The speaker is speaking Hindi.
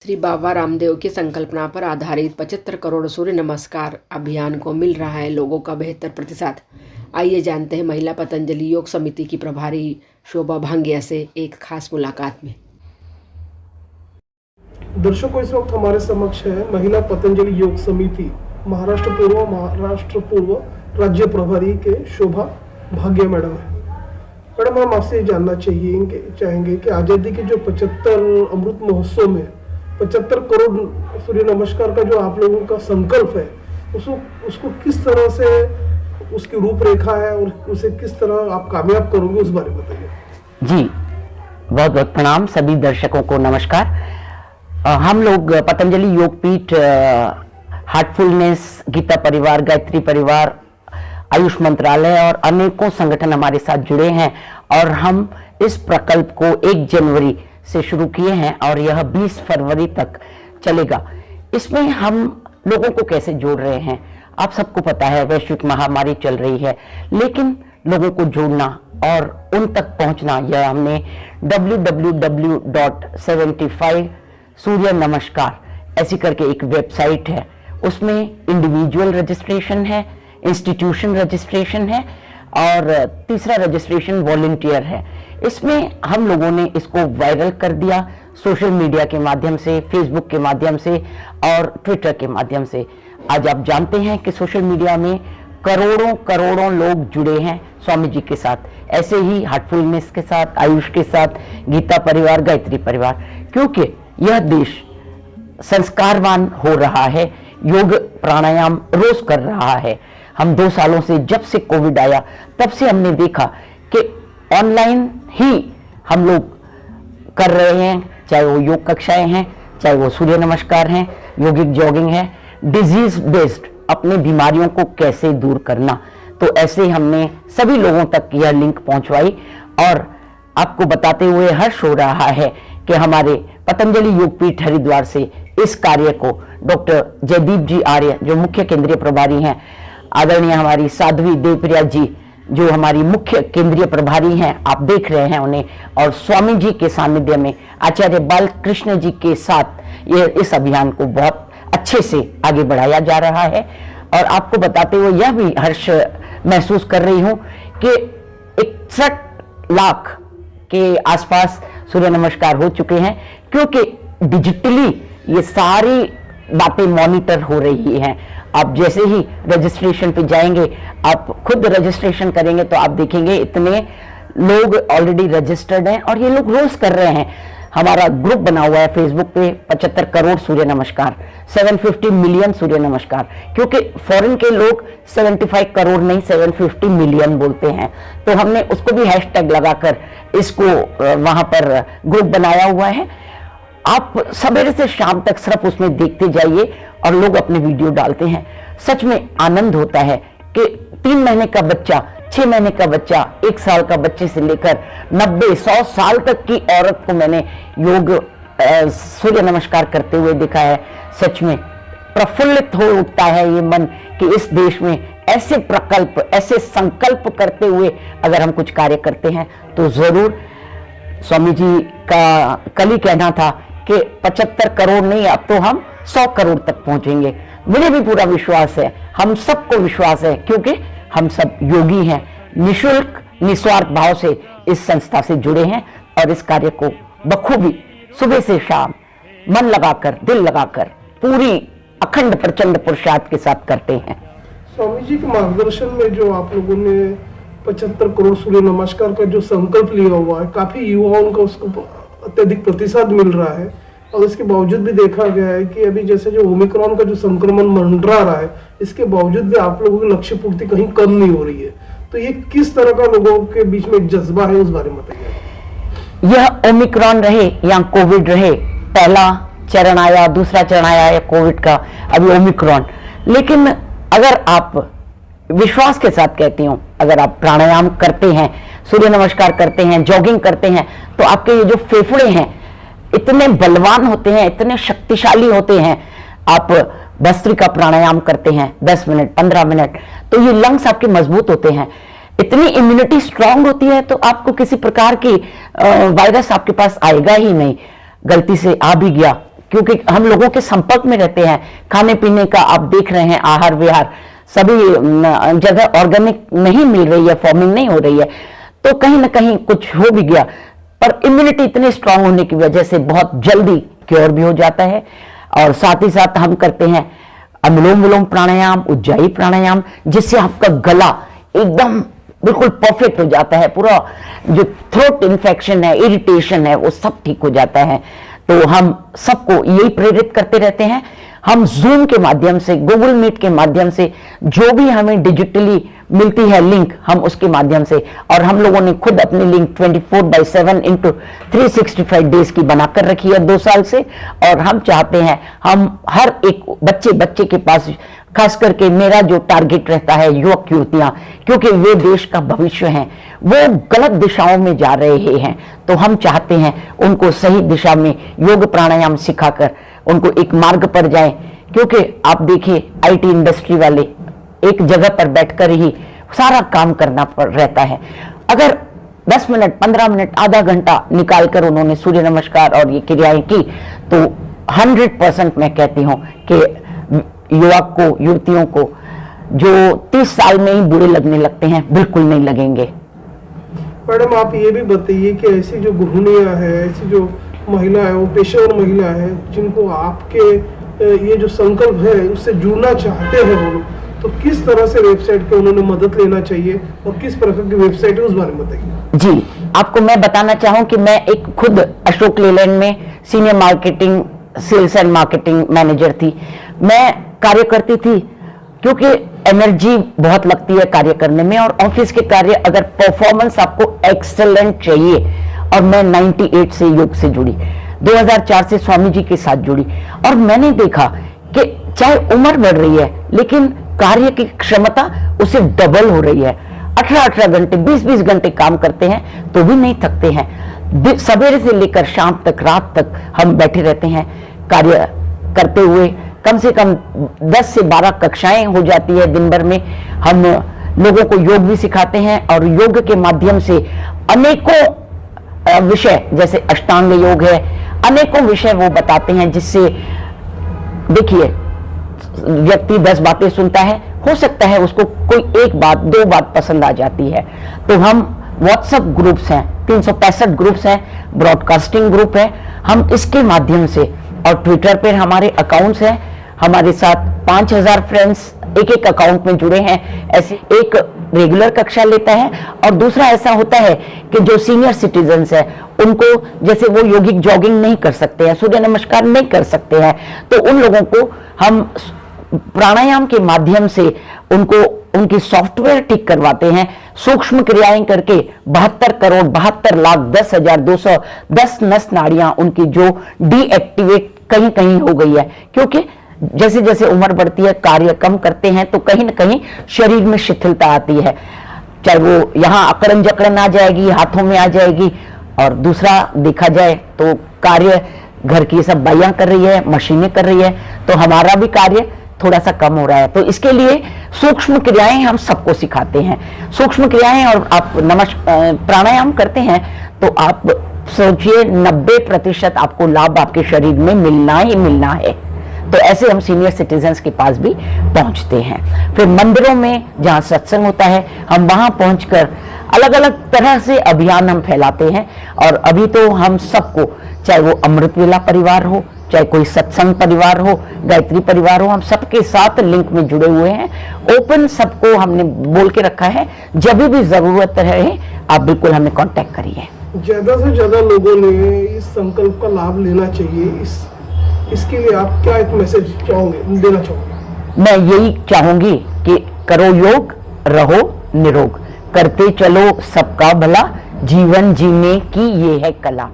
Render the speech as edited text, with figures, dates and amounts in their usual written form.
श्री बाबा रामदेव की संकल्पना पर आधारित 75 करोड़ सूर्य नमस्कार अभियान को मिल रहा है लोगों का बेहतर प्रतिसाद। आइए जानते हैं महिला पतंजलि योग समिति की प्रभारी शोभा भांगिया से एक खास मुलाकात में। दर्शकों, इस वक्त हमारे समक्ष है महिला पतंजलि योग समिति महाराष्ट्र पूर्व राज्य प्रभारी के शोभा भाग्य मैडम है। मैडम, हम आपसे जानना चाहेंगे कि आज़ादी के जो 75 अमृत महोत्सव में 75 करोड़ सूर्य नमस्कार का जो आप लोगों का संकल्प है, उसको किस तरह से उसकी रूपरेखा है और उसे किस तरह आप कामयाब करोगे, उस बारे में बताइए। जी, बहुत बहुत प्रणाम सभी दर्शकों को। नमस्कार। हम लोग पतंजलि योगपीठ, हार्टफुलनेस, गीता परिवार, गायत्री परिवार, आयुष मंत्रालय और अनेकों संगठन हमारे साथ जुड़े हैं और हम इस प्रकल्प को 1 जनवरी से शुरू किए हैं और यह 20 फरवरी तक चलेगा। इसमें हम लोगों को कैसे जोड़ रहे हैं, आप सबको पता है वैश्विक महामारी चल रही है, लेकिन लोगों को जोड़ना और उन तक पहुंचना, यह हमने www.75 सूर्य नमस्कार ऐसी करके एक वेबसाइट है, उसमें इंडिविजुअल रजिस्ट्रेशन है, इंस्टीट्यूशन रजिस्ट्रेशन है और तीसरा रजिस्ट्रेशन वॉलंटियर है। इसमें हम लोगों ने इसको वायरल कर दिया सोशल मीडिया के माध्यम से, फेसबुक के माध्यम से और ट्विटर के माध्यम से। आज आप जानते हैं कि सोशल मीडिया में करोड़ों लोग जुड़े हैं स्वामी जी के साथ, ऐसे ही हार्टफुलनेस के साथ, आयुष के साथ, गीता परिवार, गायत्री परिवार, क्योंकि यह देश संस्कारवान हो रहा है, योग प्राणायाम रोज कर रहा है। हम 2 सालों से, जब से कोविड आया तब से हमने देखा कि ऑनलाइन ही हम लोग कर रहे हैं, चाहे वो योग कक्षाएं हैं, चाहे वो सूर्य नमस्कार हैं, योगिक जॉगिंग है, डिजीज बेस्ड अपने बीमारियों को कैसे दूर करना। तो ऐसे हमने सभी लोगों तक यह लिंक पहुंचवाई और आपको बताते हुए हर्ष हो रहा है कि हमारे पतंजलि योगपीठ हरिद्वार से इस कार्य को डॉक्टर जयदीप जी आर्य, जो मुख्य केंद्रीय प्रभारी हैं, आदरणीय हमारी साध्वी देवप्रिया जी, जो हमारी मुख्य केंद्रीय प्रभारी हैं, आप देख रहे हैं उन्हें, और स्वामी जी के सानिध्य में आचार्य बालकृष्ण जी के साथ ये इस अभियान को बहुत अच्छे से आगे बढ़ाया जा रहा है। और आपको बताते हुए यह भी हर्ष महसूस कर रही हूं कि 61 लाख के आसपास सूर्य नमस्कार हो चुके हैं, क्योंकि डिजिटली ये सारी बातें मॉनिटर हो रही हैं। आप जैसे ही रजिस्ट्रेशन पे जाएंगे, आप खुद रजिस्ट्रेशन करेंगे तो आप देखेंगे इतने लोग ऑलरेडी रजिस्टर्ड हैं और ये लोग रोज कर रहे हैं। हमारा ग्रुप बना हुआ है फेसबुक पे 75 करोड़ सूर्य नमस्कार, 750 मिलियन सूर्य नमस्कार, क्योंकि फॉरेन के लोग 75 करोड़ नहीं 750 मिलियन बोलते हैं, तो हमने उसको भी हैशटैग लगाकर इसको वहां पर ग्रुप बनाया हुआ है। आप सवेरे से शाम तक सिर्फ उसमें देखते जाइए और लोग अपने वीडियो डालते हैं। सच में आनंद होता है कि 3 महीने का बच्चा, 6 महीने का बच्चा, 1 साल का बच्चे से लेकर 90-100 साल तक की औरत को मैंने योग सूर्य नमस्कार करते हुए देखा है। सच में प्रफुल्लित हो उठता है ये मन कि इस देश में ऐसे प्रकल्प, ऐसे संकल्प करते हुए अगर हम कुछ कार्य करते हैं तो जरूर। स्वामी जी का कल ही कहना था कि 75 करोड़ नहीं, अब तो हम 100 करोड़ तक पहुंचेंगे। मुझे भी पूरा विश्वास है, हम सबको विश्वास है, क्योंकि हम सब योगी हैं, निःशुल्क निस्वार्थ भाव से इस संस्था से जुड़े हैं और इस कार्य को बखूबी सुबह से शाम मन लगाकर, दिल लगाकर, पूरी अखंड प्रचंड पुरुषार्थ के साथ करते हैं। स्वामी जी के मार्गदर्शन में जो आप लोगों ने 75 करोड़ सूर्य नमस्कार का जो संकल्प लिया हुआ है, काफी युवाओं का उसको अत्यधिक प्रतिसाद मिल रहा है और इसके बावजूद भी देखा गया है कि अभी जैसे जो ओमिक्रॉन का जो संक्रमण मंडरा रहा है, इसके बावजूद भी आप लोगों की लक्ष्य पूर्ति कहीं कम नहीं हो रही है। तो ये किस तरह का लोगों के बीच में एक जज्बा है, उस बारे में बताइए। यह ओमिक्रॉन रहे या कोविड रहे, पहला चरण आया, दूसरा चरण आया या कोविड का, अभी ओमिक्रॉन, लेकिन अगर आप विश्वास के साथ कहती हूँ, अगर आप प्राणायाम करते हैं, सूर्य नमस्कार करते हैं, जॉगिंग करते हैं, तो आपके ये जो फेफड़े हैं इतने बलवान होते हैं, इतने शक्तिशाली होते हैं। आप भस्त्रिका प्राणायाम करते हैं 10 मिनट, 15 मिनट, तो ये लंग्स आपके मजबूत होते हैं, इतनी इम्यूनिटी स्ट्रांग होती है, तो आपको किसी प्रकार की वायरस आपके पास आएगा ही नहीं। गलती से आ भी गया, क्योंकि हम लोगों के संपर्क में रहते हैं। खाने पीने का आप देख रहे हैं, आहार विहार सभी जगह ऑर्गेनिक नहीं मिल रही है, फार्मिंग नहीं हो रही है, तो कहीं ना कहीं कुछ हो भी गया, पर इम्यूनिटी इतनी स्ट्रांग होने की वजह से बहुत जल्दी क्योर भी हो जाता है। और साथ ही साथ हम करते हैं अनुलोम विलोम प्राणायाम, उज्जाई प्राणायाम, जिससे आपका गला एकदम बिल्कुल परफेक्ट हो जाता है, पूरा जो थ्रोट इन्फेक्शन है, इरिटेशन है, वो सब ठीक हो जाता है। तो हम सबको यही प्रेरित करते रहते हैं। हम जूम के माध्यम से, गूगल मीट के माध्यम से, जो भी हमें डिजिटली मिलती है लिंक, हम उसके माध्यम से, और हम लोगों ने खुद अपनी लिंक 24/7 इंटू 365 डेज की बनाकर रखी है 2 साल से। और हम चाहते हैं हम हर एक बच्चे के पास, खास करके मेरा जो टारगेट रहता है युवक युवतियां, क्योंकि वे देश का भविष्य हैं, वो गलत दिशाओं में जा रहे हैं, तो हम चाहते हैं उनको सही दिशा में योग प्राणायाम सिखाकर उनको एक मार्ग पर जाए। क्योंकि आप देखिए आईटी इंडस्ट्री वाले एक जगह पर बैठकर ही सारा काम करना रहता है। अगर 10 मिनट, 15 मिनट, आधा घंटा निकालकर उन्होंने सूर्य नमस्कार और ये क्रियाएं की, तो 100% मैं कहती हूं कि युवक को, युवतियों को जो 30 साल में ही बुरे लगने लगते हैं, बिल्कुल नहीं लगेंगे। मैडम, आप ये भी बताइए कि ऐसी जो गृहिणियां हैं, ऐसी जो महिला है, वो पेशेवर महिला है, जिनको आपके ये जो संकल्प है उससे जुड़ना चाहते हैं वो, तो किस तरह से वेबसाइट के उन्होंने मदद लेना चाहिए और किस प्रकार की वेबसाइट है उस बारे में बताइए। जी, आपको मैं बताना चाहूं कि मैं एक खुद अशोक लेलैंड में senior marketing, sales and marketing manager थी। मैं कार्य करती थी क्योंकि एनर्जी बहुत लगती है कार्य करने में, और ऑफिस के कार्य अगर परफॉर्मेंस आपको एक्सेलेंट चाहिए, और मैं 98 से योग से जुड़ी, 2004 से स्वामी जी के साथ जुड़ी, और मैंने देखा कि चाहे उम्र बढ़ रही है लेकिन कार्य की क्षमता उससे डबल हो रही है। 18-18 घंटे, 20-20 घंटे काम करते हैं तो भी नहीं थकते हैं। सवेरे से लेकर शाम तक, रात तक हम बैठे रहते हैं कार्य करते हुए। कम से कम 10 से 12 कक्षाएं हो जाती है दिन भर में। हम लोगों को योग भी सिखाते हैं, और योग के माध्यम से अनेकों विषय, जैसे अष्टांग योग है, अनेकों विषय वो बताते हैं, जिससे देखिए व्यक्ति 10 बातें सुनता है, हो सकता है उसको कोई एक बात, 2 बात पसंद आ जाती है। तो हम व्हाट्सएप ग्रुप्स हैं, 365 ग्रुप्स हैं, ब्रॉडकास्टिंग ग्रुप है, हम इसके माध्यम से, और ट्विटर पर हमारे अकाउंट्स हैं, हमारे साथ 5000 फ्रेंड्स एक अकाउंट में जुड़े हैं। ऐसे एक रेगुलर कक्षा लेता है, और दूसरा ऐसा होता है कि जो सीनियर सिटीजन्स है, उनको जैसे वो योगिक जॉगिंग नहीं कर सकते हैं, सूर्य नमस्कार नहीं कर सकते हैं, तो उन लोगों को हम प्राणायाम के माध्यम से उनको उनकी सॉफ्टवेयर ठीक करवाते हैं, सूक्ष्म क्रियाएं करके 72,72,10,210 नस नाड़ियां उनकी जो डीएक्टिवेट कहीं कहीं हो गई है, क्योंकि जैसे जैसे उम्र बढ़ती है, कार्य कम करते हैं, तो कहीं ना कहीं शरीर में शिथिलता आती है, चाहे वो यहाँ अकड़न जकड़न आ जाएगी, हाथों में आ जाएगी। और दूसरा देखा जाए तो कार्य घर की सब बाइयां कर रही है, मशीनें कर रही है, तो हमारा भी कार्य थोड़ा सा कम हो रहा है। तो इसके लिए सूक्ष्म क्रियाएं हम सबको सिखाते हैं। सूक्ष्म क्रियाएं, और आप प्राणायाम करते हैं तो आप सोचिए 90% आपको लाभ आपके शरीर में मिलना ही मिलना है। तो ऐसे हम सीनियर सिटीजन्स के पास भी पहुंचते हैं। फिर मंदिरों में जहां सत्संग होता है, हम वहां पहुंचकर अलग अलग तरह से अभियान हम फैलाते हैं। और अभी तो हम सबको, चाहे वो अमृत वेला परिवार हो, चाहे कोई सत्संग परिवार हो, गायत्री परिवार हो, हम सबके साथ लिंक में जुड़े हुए हैं। ओपन सबको हमने बोल के रखा है, जब भी जरूरत रहे आप बिल्कुल हमें कांटेक्ट करिए। ज्यादा से ज्यादा लोगों ने इस संकल्प का लाभ लेना चाहिए। इसके लिए आप क्या एक मैसेज देना चाहोगे? मैं यही चाहूंगी कि करो योग, रहो निरोग, करते चलो सबका भला, जीवन जीने की ये है कला।